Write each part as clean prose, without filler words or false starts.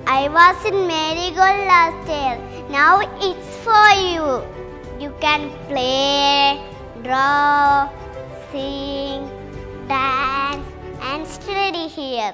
I was in Marigold last year. Now it's for you. You can play, draw, sing, dance and study here.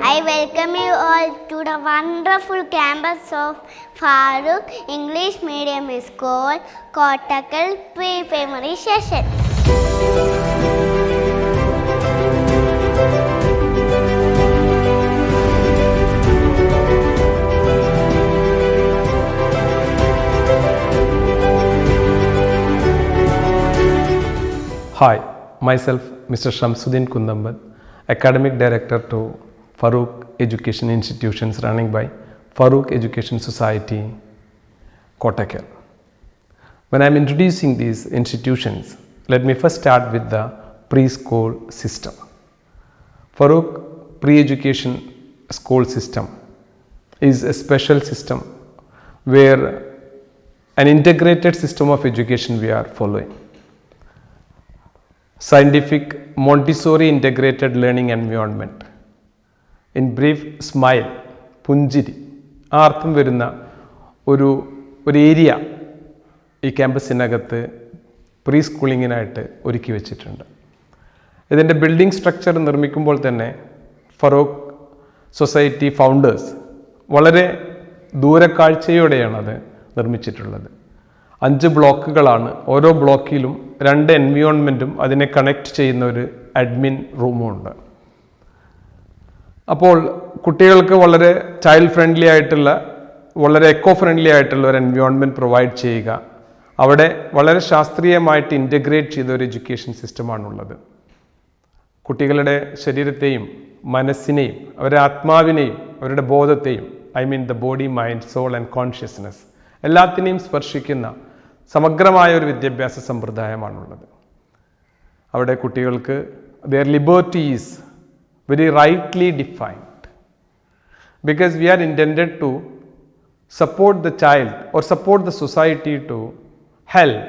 I welcome you all to the wonderful campus of Farooq English Medium School, Kottakkal Pre-Primary Session. Hi, myself Mr. Shamsuddin Kundambad, Academic Director to Farooq Education Institutions running by Farooq Education Society, Kottakkal. When I am introducing these institutions, let me first start with the preschool system. Farooq Pre-Education School System is a special system where an integrated system of education we are following. Scientific Montessori integrated learning environment. In brief smile, പുഞ്ചിരി, ആ അർത്ഥം വരുന്ന ഒരു area ഈ ക്യാമ്പസിനകത്ത് pre സ്കൂളിങ്ങിനായിട്ട് ഒരുക്കി വെച്ചിട്ടുണ്ട്. ഇതിൻ്റെ building structure നിർമ്മിക്കുമ്പോൾ തന്നെ ഫറൂഖ് സൊസൈറ്റി ഫൗണ്ടേഴ്സ് വളരെ ദൂരക്കാഴ്ചയോടെയാണ് അത് നിർമ്മിച്ചിട്ടുള്ളത്. 5 ബ്ലോക്കുകളാണ്. ഓരോ ബ്ലോക്കിലും 2 എൻവയോൺമെൻറ്റും അതിനെ കണക്ട് ചെയ്യുന്ന ഒരു അഡ്മിൻ റൂമും ഉണ്ട്. അപ്പോൾ കുട്ടികൾക്ക് വളരെ ചൈൽഡ് ഫ്രണ്ട്ലി ആയിട്ടുള്ള, വളരെ എക്കോ ഫ്രണ്ട്ലി ആയിട്ടുള്ള ഒരു എൻവയോൺമെൻറ്റ് പ്രൊവൈഡ് ചെയ്യുക, അവിടെ വളരെ ശാസ്ത്രീയമായിട്ട് ഇൻ്റഗ്രേറ്റ് ചെയ്ത ഒരു എഡ്യൂക്കേഷൻ സിസ്റ്റമാണുള്ളത്. കുട്ടികളുടെ ശരീരത്തെയും മനസ്സിനെയും അവരുടെ ആത്മാവിനെയും അവരുടെ ബോധത്തെയും, I mean the body, mind, soul and consciousness, എല്ലാത്തിനെയും സ്പർശിക്കുന്ന സമഗ്രമായ ഒരു വിദ്യാഭ്യാസ സമ്പ്രദായമാണുള്ളത്. അവിടെ കുട്ടികൾക്ക് their liberty is very rightly defined, because we are intended to support the child or support the society to help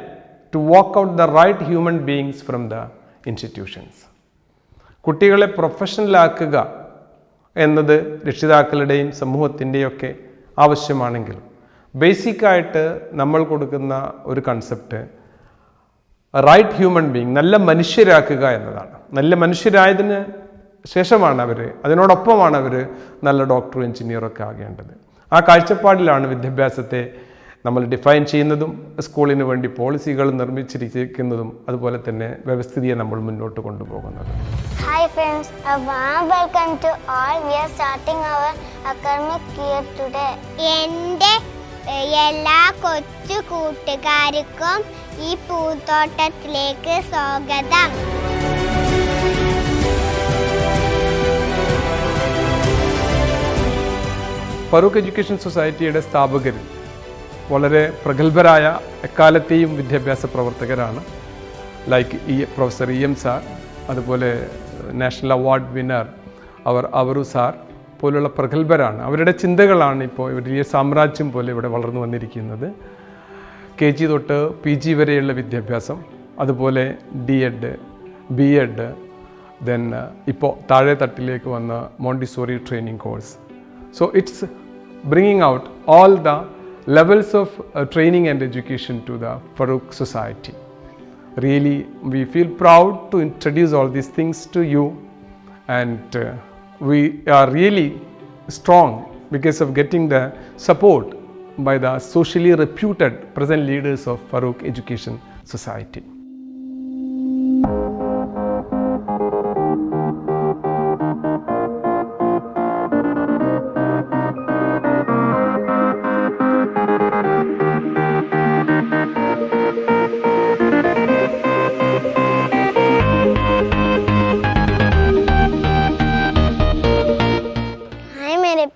to walk out the right human beings from the institutions. കുട്ടികളെ പ്രൊഫഷണലാക്കുക എന്നത് രക്ഷിതാക്കളുടെയും സമൂഹത്തിൻ്റെയൊക്കെ ആവശ്യമാണെങ്കിലും ബേസിക്കായിട്ട് നമ്മൾ കൊടുക്കുന്ന ഒരു കൺസെപ്റ്റ് റൈറ്റ് ഹ്യൂമൻ ബീയിങ്, നല്ല മനുഷ്യരാക്കുക എന്നതാണ്. നല്ല മനുഷ്യരായതിന് ശേഷമാണ് അവർ, അതിനോടൊപ്പമാണ് അവർ നല്ല ഡോക്ടറും എഞ്ചിനീയറൊക്കെ ആകേണ്ടത്. ആ കാഴ്ചപ്പാടിലാണ് വിദ്യാഭ്യാസത്തെ നമ്മൾ ഡിഫൈൻ ചെയ്യുന്നതും സ്കൂളിന് വേണ്ടി പോളിസികൾ നിർമ്മിച്ചിരിക്കുന്നതും അതുപോലെ തന്നെ വ്യവസ്ഥിതിയെ നമ്മൾ മുന്നോട്ട് കൊണ്ടുപോകുന്നത്. Hi friends, a warm welcome to all. We are starting our academic year today. എൻ്റെ എല്ലാ കൊച്ചു കൂട്ടുകാർക്കും ഈ പൂന്തോട്ടത്തിലേക്ക് സ്വാഗതം. ഫറൂഖ് എഡ്യൂക്കേഷൻ സൊസൈറ്റിയുടെ സ്ഥാപകരിൽ വളരെ പ്രഗത്ഭരായ എക്കാലത്തെയും വിദ്യാഭ്യാസ പ്രവർത്തകരാണ്. ലൈക്ക് പ്രൊഫസർ EM സാർ, അതുപോലെ നാഷണൽ അവാർഡ് വിന്നർ അവറു സാർ പോലുള്ള പ്രഗത്ഭരാണ്. അവരുടെ ചിന്തകളാണ് ഇപ്പോൾ വലിയ സാമ്രാജ്യം പോലെ ഇവിടെ വളർന്നു വന്നിരിക്കുന്നത്. KG തൊട്ട് PG വരെയുള്ള വിദ്യാഭ്യാസം, അതുപോലെ D.Ed, B.Ed, ദെൻ ഇപ്പോൾ താഴെ തട്ടിലേക്ക് വന്ന Montessori training course. So it's bringing out all the levels of training and education to the Farooq Society. Really, we feel proud to introduce all these things to you, and we are really strong because of getting the support by the socially reputed present leaders of Farooq Education Society.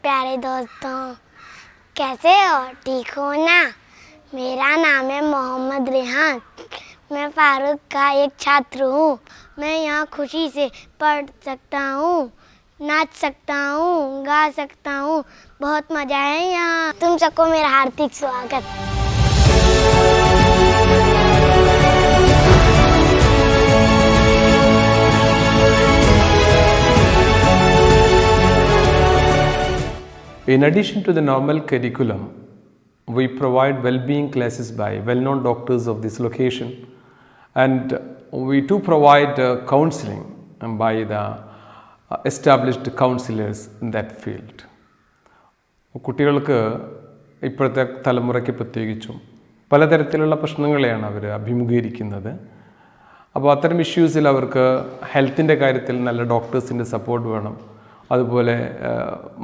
प्यारे दोस्तों, कैसे हो? ठीक हो ना? मेरा नाम है मोहम्मद रेहान। मैं फारूक का एक छात्र हूँ। मैं यहाँ खुशी से पढ़ सकता हूँ नाच सकता हूँ, गा सकता हूँ, बहुत मज़ा है यहाँ। तुम सबको मेरा हार्दिक स्वागत। In addition to the normal curriculum, we provide well-being classes by well-known doctors of this location, and we too provide counseling by the established counselors in that field. കുട്ടികൾക്ക് ഇപ്പോഴത്തെ തലമുറയ്ക്ക് പ്രത്യേകിച്ചും പലതരത്തിലുള്ള പ്രശ്നങ്ങളെയാണ് അവർ അഭിമുഖീകരിക്കുന്നത്. അപ്പോൾ അത്തരം ഇഷ്യൂസിൽ അവർക്ക് ഹെൽത്തിൻ്റെ കാര്യത്തിൽ നല്ല ഡോക്ടേഴ്സിൻ്റെ സപ്പോർട്ട് വേണം. അതുപോലെ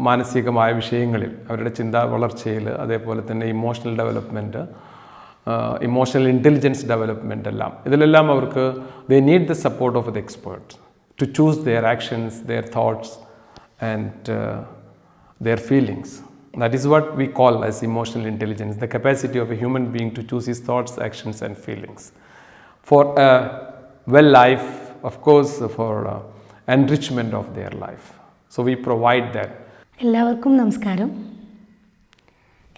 മാനസികമായ വിഷയങ്ങളിൽ അവരുടെ ചിന്താ വളർച്ചയിൽ, അതേപോലെ തന്നെ emotional development, emotional intelligence development എല്ലാം ഇതിലെല്ലാം അവർക്ക് they need the support of the experts to choose their actions, their thoughts and their feelings. That is what we call as emotional intelligence, the capacity of a human being to choose his thoughts, actions and feelings for a well life, of course, for enrichment of their life. So we provide that. എല്ലാവർക്കും നമസ്കാരം.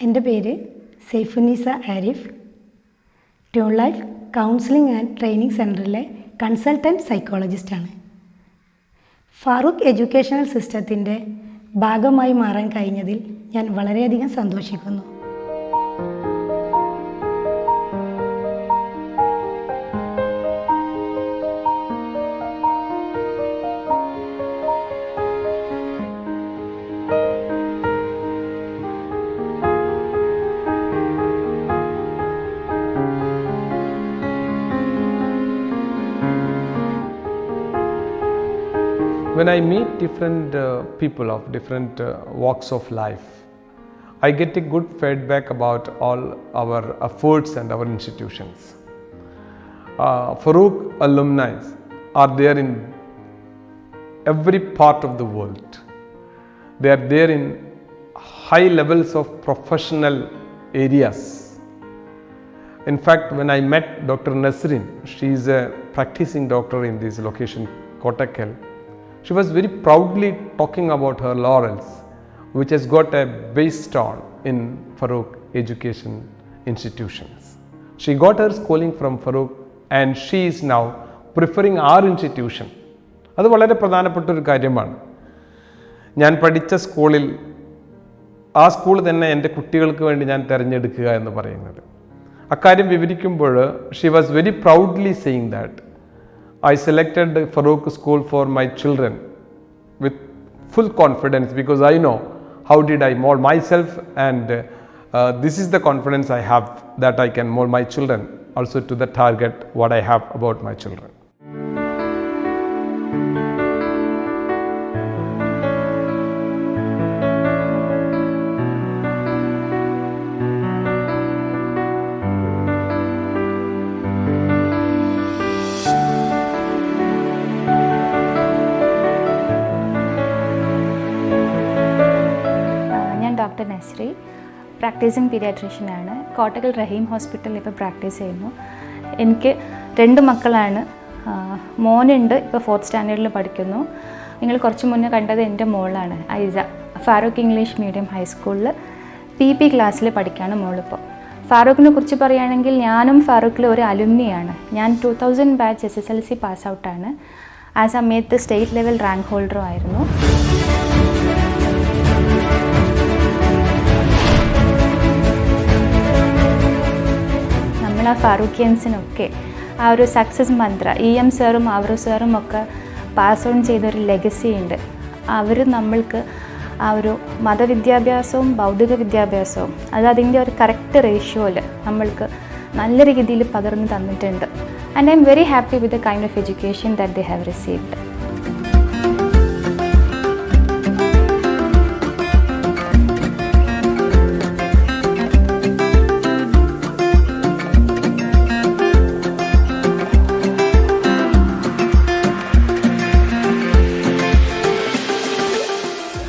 എൻ്റെ പേര് Saifunnisa Arif. Tune life counselling and training സെൻറ്ററിലെ consultant സൈക്കോളജിസ്റ്റാണ്. Farooq educational സിസ്റ്റത്തിൻ്റെ ഭാഗമായി മാറാൻ കഴിഞ്ഞതിൽ ഞാൻ വളരെയധികം സന്തോഷിക്കുന്നു. When I meet different people of different walks of life, I get a good feedback about all our efforts and our institutions. Farooq alumni are there in every part of the world. They are there in high levels of professional areas. In fact, when I met Dr. Nasrin, she is a practicing doctor in this location, Kottakkal. She was very proudly talking about her laurels, which has got a base stone in Farooq Education Institutions. She got her schooling from Farooq and she is now preferring our institution. അത് വളരെ പ്രധാനപ്പെട്ട ഒരു കാര്യമാണ്. ഞാൻ പഠിച്ച സ്കൂളിൽ ആ school തന്നെ എൻ്റെ കുട്ടികൾക്ക് വേണ്ടി ഞാൻ തിരഞ്ഞെടുക്കുക എന്ന് പറയുന്നത്. അക്കാര്യം വിവരിക്കുമ്പോൾ she was very proudly saying that I selected Farooq School for my children with full confidence because I know how did I mold myself, and this is the confidence I have that I can mold my children also to the target what I have about my children. Doctor Nasri, practising പീഡിയാട്രീഷ്യനാണ്. കോട്ടക്കൽ റഹീം ഹോസ്പിറ്റലിൽ ഇപ്പോൾ practice ചെയ്യുന്നു. എനിക്ക് 2 മക്കളാണ്. മോനുണ്ട്, ഇപ്പോൾ 4th സ്റ്റാൻഡേർഡിൽ പഠിക്കുന്നു. നിങ്ങൾ കുറച്ച് മുന്നേ കണ്ടത് എൻ്റെ മോളാണ് ഐസ. ഫാറൂഖ് ഇംഗ്ലീഷ് മീഡിയം ഹൈസ്കൂളിൽ PP ക്ലാസ്സിൽ പഠിക്കുകയാണ് മോളിപ്പോൾ. ഫാറൂഖിനെ കുറിച്ച് പറയുകയാണെങ്കിൽ ഞാനും ഫാറൂഖിൽ ഒരു അലുമിനിയാണ്. ഞാൻ 2000 ബാച്ച് SSLC പാസ് ഔട്ടാണ്. ആ സമയത്ത് സ്റ്റേറ്റ് ലെവൽ റാങ്ക് ഹോൾഡറും ആയിരുന്നു. ആ ഫാറൂഖിയൻസിനൊക്കെ ആ ഒരു സക്സസ് മന്ത്ര EM സാറും ആവറു സാറും ഒക്കെ പാസ് ഓൺ ചെയ്തൊരു ലെഗസി ഉണ്ട്. അവർ നമ്മൾക്ക് ആ ഒരു മതവിദ്യാഭ്യാസവും ഭൗതിക വിദ്യാഭ്യാസവും അതിൻ്റെ ഒരു കറക്റ്റ് റേഷ്യോയിൽ നമ്മൾക്ക് നല്ല രീതിയിൽ പകർന്നു തന്നിട്ടുണ്ട്. And I am very happy with the kind of education that they have received.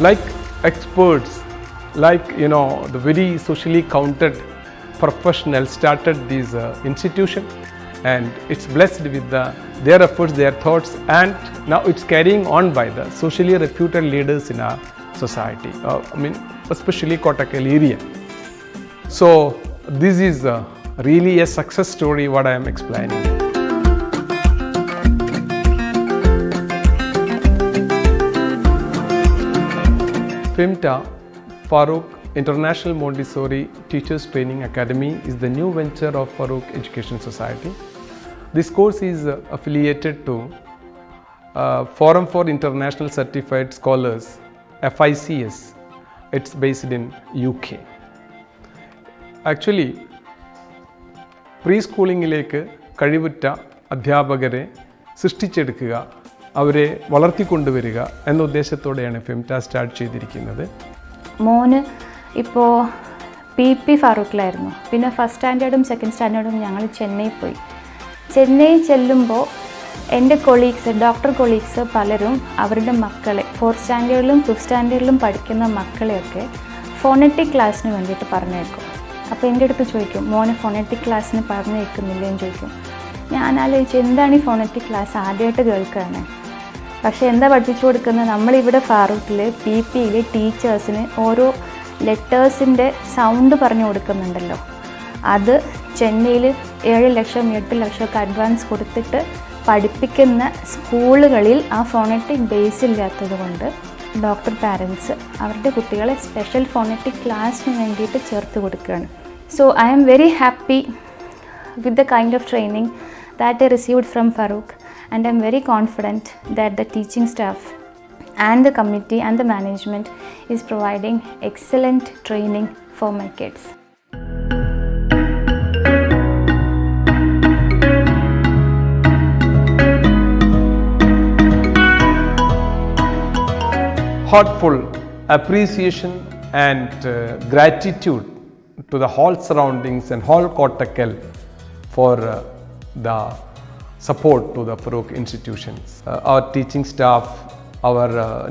Like experts, like the very socially counted professionals started this institution, and it's blessed with their efforts, their thoughts, and now it's carrying on by the socially reputed leaders in our society. Especially Kottakkal area. So this is really a success story what I am explaining. FIMTA, Farooq International Montessori Teachers Training Academy, is the new venture of Farooq Education Society. This course is affiliated to Forum for International Certified Scholars, FICS. It's based in UK. Actually, പ്രീസ്കൂളിങ്ങിലേക്ക് കഴിവുറ്റ അധ്യാപകരെ സൃഷ്ടിച്ചെടുക്കുക, അവരെ വളർത്തിക്കൊണ്ടുവരിക എന്ന ഉദ്ദേശത്തോടെയാണ് ഫിംറ്റ start ചെയ്തിരിക്കുന്നത്. മോന് ഇപ്പോൾ PP ഫാറൂഖിലായിരുന്നു. പിന്നെ first സ്റ്റാൻഡേർഡും second സ്റ്റാൻഡേർഡും ഞങ്ങൾ ചെന്നൈ പോയി. ചെന്നൈ ചെല്ലുമ്പോൾ എൻ്റെ ഡോക്ടർ കൊളീഗ്സ് പലരും അവരുടെ മക്കളെ 4th സ്റ്റാൻഡേർഡിലും 5th സ്റ്റാൻഡേർഡിലും പഠിക്കുന്ന മക്കളെയൊക്കെ ഫോണറ്റിക് ക്ലാസ്സിന് വേണ്ടിയിട്ട് പറഞ്ഞേക്കും. അപ്പോൾ എൻ്റെ അടുത്ത് ചോദിക്കും, മോനെ ഫോണറ്റിക് ക്ലാസ്സിന് പറഞ്ഞേക്കുന്നില്ലേന്ന് ചോദിക്കും. ഞാൻ ആലോചിച്ചു, എന്താണ് ഈ ഫോണറ്റിക് ക്ലാസ്, ആദ്യമായിട്ട് കേൾക്കുകയാണ്. പക്ഷേ എന്താ പഠിപ്പിച്ചു കൊടുക്കുന്നത്, നമ്മളിവിടെ ഫാറൂഖിൽ PP ടീച്ചേഴ്സിന് ഓരോ ലെറ്റേഴ്സിൻ്റെ സൗണ്ട് പറഞ്ഞു കൊടുക്കുന്നുണ്ടല്ലോ, അത് ചെന്നൈയിൽ 7 ലക്ഷം 8 ലക്ഷമൊക്കെ അഡ്വാൻസ് കൊടുത്തിട്ട് പഠിപ്പിക്കുന്ന സ്കൂളുകളിൽ ആ ഫോണറ്റിക് ബേസ് ഇല്ലാത്തത് കൊണ്ട് ഡോക്ടർ പാരൻസ് അവരുടെ കുട്ടികളെ സ്പെഷ്യൽ ഫോണറ്റിക് ക്ലാസ്സിന് വേണ്ടിയിട്ട് ചേർത്ത് കൊടുക്കുകയാണ്. So I am very happy with the kind of training that I received from Farooq, and I am very confident that the teaching staff and the committee and the management is providing excellent training for my kids. Heartful appreciation and gratitude to the whole surroundings and whole Kottakkal for the support to the Farooq institutions. Our teaching staff, our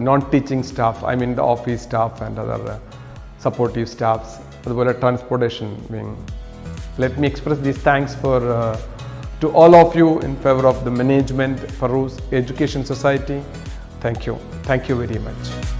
non-teaching staff, I mean the office staff and other supportive staffs, as well as transportation wing. Let me express these thanks to all of you in favor of the management, Farooq Education Society. Thank you very much.